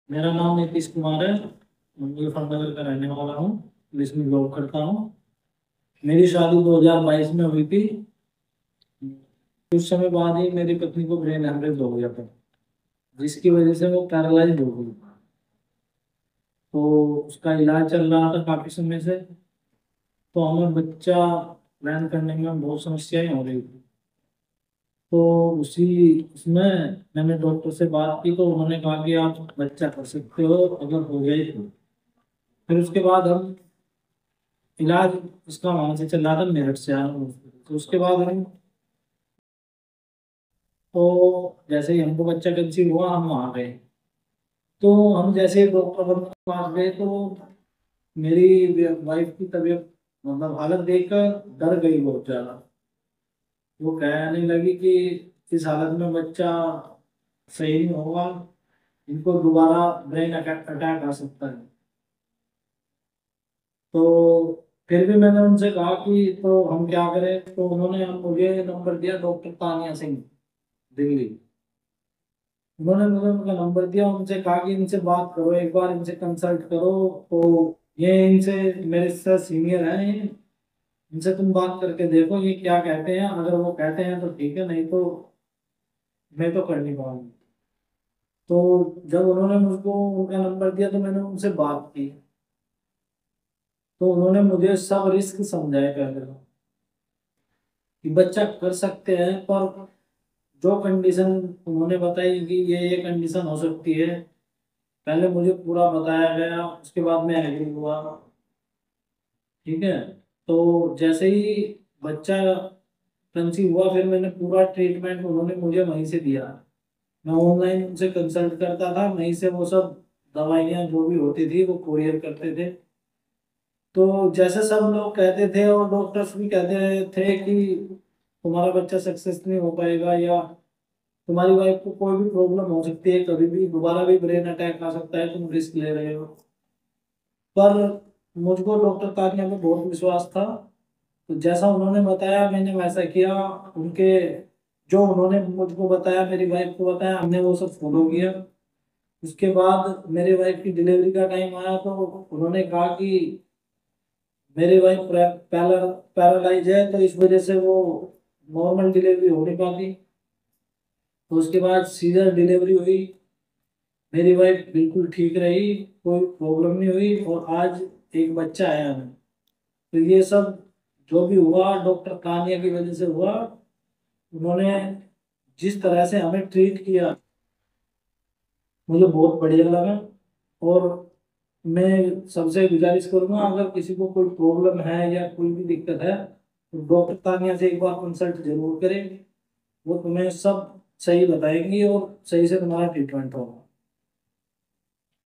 मेरा नाम नीतीश कुमार है। मैं मुजफ्फरनगर का रहने वाला हूँ। पुलिस में जॉब करता हूँ। मेरी शादी 2022 में हुई थी। कुछ समय बाद ही मेरी पत्नी को ब्रेन हेमरेज हो गया था, जिसकी वजह से वो पैरालाइज हो गई। तो उसका इलाज चल रहा था काफी समय से। तो हमें बच्चा प्लान करने में बहुत समस्याएं हो रही थी। तो उसी उसमें मैंने डॉक्टर से बात की, तो उन्होंने कहा कि आप बच्चा कर सकते हो अगर हो जाए तो। फिर उसके बाद हम इलाज उसका वहां से चल रहा था, मेरठ से आया हूँ। तो उसके बाद हम, तो जैसे ही हमको बच्चा कंसीव हुआ हम वहाँ गए। तो हम जैसे ही डॉक्टर के पास गए, तो मेरी वाइफ की तबीयत, मतलब हालत देखकर डर गई बहुत ज्यादा। वो कहने लगी कि इस हालत में बच्चा सही नहीं होगा, इनको दोबारा ब्रेन अटैक अटैक आ सकता है। तो फिर भी मैंने उनसे कहा कि तो हम क्या करें। तो उन्होंने मुझे नंबर दिया डॉक्टर तानिया सिंह, दिल्ली। उन्होंने मुझे उनका नंबर दिया, उनसे कहा कि इनसे बात करो, एक बार इनसे कंसल्ट करो। तो ये इनसे, मेरे से सीनियर हैं ये, इनसे तुम बात करके देखो ये क्या कहते हैं। अगर वो कहते हैं तो ठीक है, नहीं तो मैं तो कर नहीं पाऊंगी। तो जब उन्होंने मुझको उनका नंबर दिया तो मैंने उनसे बात की। तो उन्होंने मुझे सब रिस्क समझाए पहले तो, कि बच्चा कर सकते हैं, पर जो कंडीशन उन्होंने बताई कि ये कंडीशन हो सकती है, पहले मुझे पूरा बताया गया। उसके बाद मैं एग्री हुआ। ठीक है। तो जैसे ही बच्चा कंसीव हुआ, फिर मैंने पूरा ट्रीटमेंट उन्होंने मुझे वहीं से दिया। मैं ऑनलाइन उनसे कंसल्ट करता था, वहीं से वो सब दवाइयाँ जो भी होती थी वो कोरियर करते थे। तो जैसे सब लोग कहते थे और डॉक्टर्स भी कहते थे कि तुम्हारा बच्चा सक्सेस नहीं हो पाएगा, या तुम्हारी वाइफ को कोई भी प्रॉब्लम हो सकती है, कभी भी दोबारा भी ब्रेन अटैक आ सकता है, तुम रिस्क ले रहे हो। पर मुझको डॉक्टर तानिया पे बहुत विश्वास था। तो जैसा उन्होंने बताया मैंने वैसा किया। उनके, जो उन्होंने मुझको बताया, मेरी वाइफ को बताया, हमने वो सब फॉलो किया। उसके बाद मेरी वाइफ की डिलीवरी का टाइम आया, तो उन्होंने कहा कि मेरी वाइफ पैरालाइज है, तो इस वजह से वो नॉर्मल डिलीवरी हो नहीं पाती। तो उसके बाद सीजर डिलीवरी हुई। मेरी वाइफ बिल्कुल ठीक रही, कोई प्रॉब्लम नहीं हुई, और आज एक बच्चा आया है। तो ये सब जो भी हुआ डॉक्टर कानिया की वजह से हुआ। उन्होंने जिस तरह से हमें ट्रीट किया, मुझे बहुत बढ़िया लगा। और मैं सबसे गुजारिश करूंगा, अगर किसी को कोई प्रॉब्लम है या कोई भी दिक्कत है, तो डॉक्टर तानिया से एक बार कंसल्ट जरूर करें। वो तुम्हें सब सही बताएंगी और सही से तुम्हारा ट्रीटमेंट होगा।